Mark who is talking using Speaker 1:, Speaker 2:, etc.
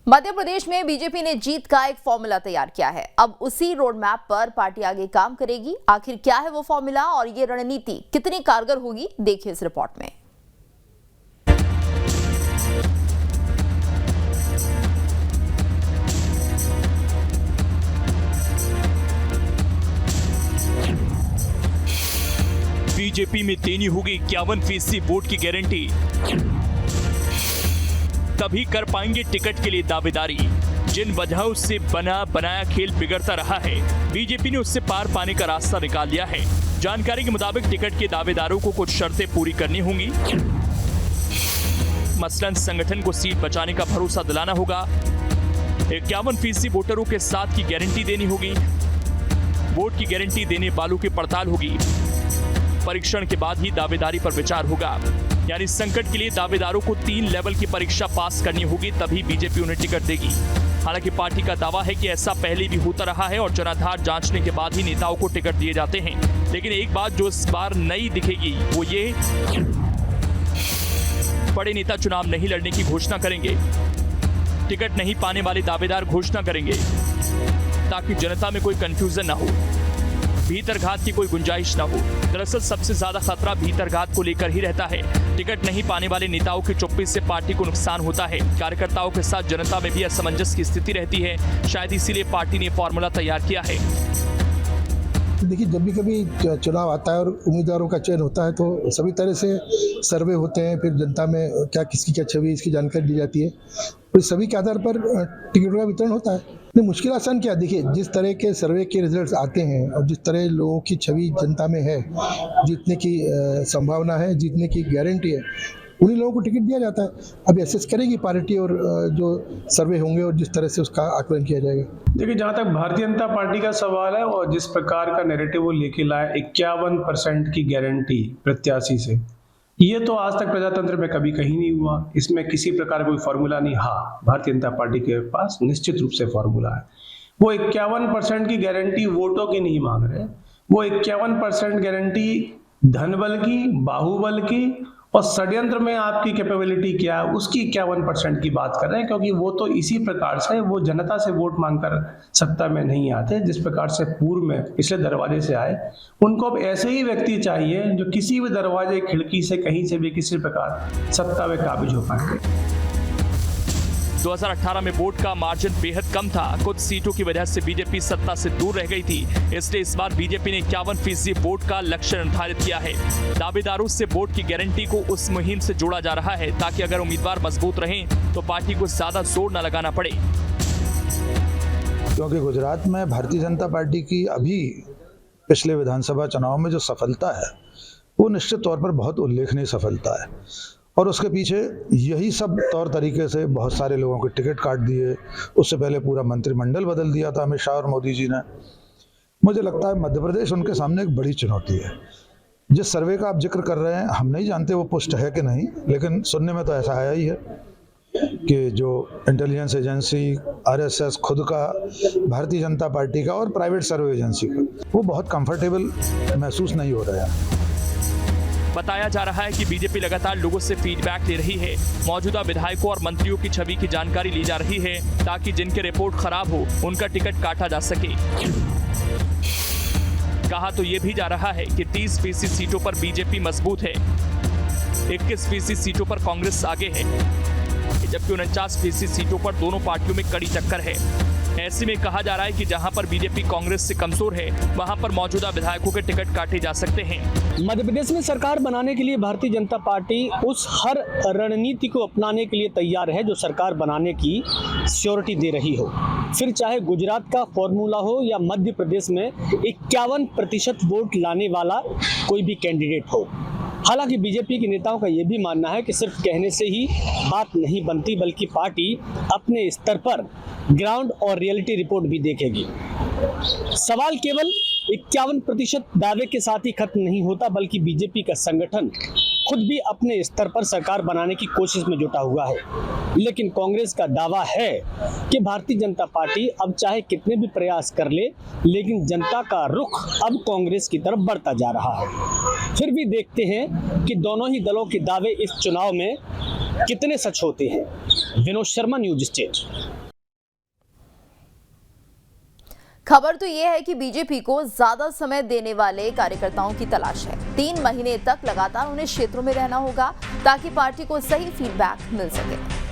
Speaker 1: मध्य प्रदेश में बीजेपी ने जीत का एक फॉर्मूला तैयार किया है। अब उसी रोड मैप पर पार्टी आगे काम करेगी। आखिर क्या है वो फॉर्मूला और ये रणनीति कितनी कारगर होगी, देखिए इस रिपोर्ट में।
Speaker 2: बीजेपी में देनी होगी 51% वोट की गारंटी, तभी कर पाएंगे टिकट के लिए दावेदारी। जिन वजहों से बनाया खेल बिगड़ता रहा है, बीजेपी ने उससे पार पाने का रास्ता निकाल लिया है। जानकारी के मुताबिक टिकट के दावेदारों को कुछ शर्तें पूरी करनी होंगी। मसलन संगठन को सीट बचाने का भरोसा दिलाना होगा, 51% वोटरों के साथ की गारंटी देनी होगी, वोट की गारंटी देने वालों की पड़ताल होगी, परीक्षण के बाद ही दावेदारी पर विचार होगा। यानी संकट के लिए दावेदारों को 3 लेवल की परीक्षा पास करनी होगी, तभी बीजेपी उन्हें टिकट देगी। हालांकि पार्टी का दावा है कि ऐसा पहले भी होता रहा है और जनाधार जांचने के बाद ही नेताओं को टिकट दिए जाते हैं। लेकिन एक बात जो इस बार नई दिखेगी वो ये, बड़े नेता चुनाव नहीं लड़ने की घोषणा करेंगे। टिकट नहीं पाने वाले दावेदार घोषणा करेंगे ताकि जनता में कोई कंफ्यूजन ना हो, भीतरघात की कोई गुंजाइश ना हो। दरअसल सबसे ज्यादा खतरा भीतरघात को लेकर ही रहता है। टिकट नहीं पाने वाले नेताओं की चुप्पी से पार्टी को नुकसान होता है। कार्यकर्ताओं के साथ जनता में भी असमंजस की स्थिति रहती है। शायद इसीलिए पार्टी ने फॉर्मूला तैयार किया है।
Speaker 3: देखिए, जब भी कभी चुनाव आता है और उम्मीदवारों का चयन होता है तो सभी तरह से सर्वे होते हैं, फिर जनता में क्या किसकी क्या छवि, इसकी जानकारी दी जाती है और सभी के आधार पर टिकटों का वितरण होता है। नहीं, मुश्किल आसान क्या, देखिए जिस तरह के सर्वे के रिजल्ट्स आते हैं और जिस तरह लोगों की छवि जनता में है, जीतने की संभावना है, जीतने की गारंटी है, उन्हीं लोगों को टिकट दिया जाता है। अब एसेस करेगी पार्टी और जो सर्वे होंगे और जिस तरह से उसका आकलन किया जाएगा।
Speaker 4: देखिए, जहाँ तक भारतीय जनता पार्टी का सवाल है और जिस प्रकार का नैरेटिव वो लेके लाए 51% की गारंटी प्रत्याशी से, ये तो आज तक प्रजातंत्र में कभी कहीं नहीं हुआ। इसमें किसी प्रकार कोई फॉर्मूला नहीं। हाँ, भारतीय जनता पार्टी के पास निश्चित रूप से फॉर्मूला है। वो 51% की गारंटी वोटों की नहीं मांग रहे, वो 51% गारंटी धनबल की, बाहुबल की और षड्यंत्र में आपकी कैपेबिलिटी क्या है उसकी 51% की बात कर रहे हैं। क्योंकि वो तो इसी प्रकार से वो जनता से वोट मांगकर सत्ता में नहीं आते, जिस प्रकार से पूर्व में पिछले दरवाजे से आए। उनको अब ऐसे ही व्यक्ति चाहिए जो किसी भी दरवाजे, खिड़की से, कहीं से भी किसी प्रकार सत्ता में काबिज हो पाएंगे।
Speaker 2: 2018 में वोट का मार्जिन बेहद कम था। कुछ सीटों की वजह से बीजेपी सत्ता से दूर रह गई थी। इसलिए इस बार बीजेपी ने 51% वोट का लक्ष्य निर्धारित किया है। दावेदारों से वोट की गारंटी को उस मुहिम से जोड़ा जा रहा है ताकि अगर उम्मीदवार मजबूत रहें तो पार्टी को ज्यादा जोर न लगाना पड़े।
Speaker 5: क्योंकि गुजरात में भारतीय जनता पार्टी की अभी पिछले विधानसभा चुनाव में जो सफलता है वो निश्चित तौर पर बहुत उल्लेखनीय सफलता है और उसके पीछे यही सब तौर तरीके से बहुत सारे लोगों के टिकट काट दिए। उससे पहले पूरा मंत्रिमंडल बदल दिया था अमित शाह और मोदी जी ने। मुझे लगता है मध्य प्रदेश उनके सामने एक बड़ी चुनौती है। जिस सर्वे का आप जिक्र कर रहे हैं, हम नहीं जानते वो पुष्ट है कि नहीं, लेकिन सुनने में तो ऐसा आया ही है कि जो इंटेलिजेंस एजेंसी, RSS खुद का, भारतीय जनता पार्टी का और प्राइवेट सर्वे एजेंसी का, वो बहुत कंफर्टेबल महसूस नहीं हो रहा है।
Speaker 2: बताया जा रहा है कि बीजेपी लगातार लोगों से फीडबैक ले रही है। मौजूदा विधायकों और मंत्रियों की छवि की जानकारी ली जा रही है ताकि जिनके रिपोर्ट खराब हो उनका टिकट काटा जा सके। कहा तो ये भी जा रहा है कि 30% सीटों पर बीजेपी मजबूत है, 21% सीटों पर कांग्रेस आगे है, जबकि 49% सीटों पर दोनों पार्टियों में कड़ी टक्कर है। ऐसे में कहा जा रहा है कि जहां पर बीजेपी कांग्रेस से कमजोर है वहां पर मौजूदा विधायकों के टिकट काटे जा सकते हैं।
Speaker 6: मध्य प्रदेश में सरकार बनाने के लिए भारतीय जनता पार्टी उस हर रणनीति को अपनाने के लिए तैयार है जो सरकार बनाने की श्योरिटी दे रही हो। फिर चाहे गुजरात का फॉर्मूला हो या मध्य प्रदेश में 51% वोट लाने वाला कोई भी कैंडिडेट हो। हालांकि बीजेपी के नेताओं का यह भी मानना है कि सिर्फ कहने से ही बात नहीं बनती, बल्कि पार्टी अपने स्तर पर ग्राउंड और रियलिटी रिपोर्ट भी देखेगी। सवाल केवल 51% दावे के साथ ही खत्म नहीं होता, बल्कि बीजेपी का संगठन खुद भी अपने स्तर पर सरकार बनाने की कोशिश में जुटा हुआ है। लेकिन कांग्रेस का दावा है कि भारतीय जनता पार्टी अब चाहे कितने भी प्रयास कर ले, लेकिन जनता का रुख अब कांग्रेस की तरफ बढ़ता जा रहा है। फिर भी देखते हैं कि दोनों ही दलों के दावे इस चुनाव में कितने सच होते हैं? Vinod Sharma, news state.
Speaker 1: खबर तो यह है कि बीजेपी को ज्यादा समय देने वाले कार्यकर्ताओं की तलाश है। 3 महीने तक लगातार उन्हें क्षेत्रों में रहना होगा ताकि पार्टी को सही फीडबैक मिल सके।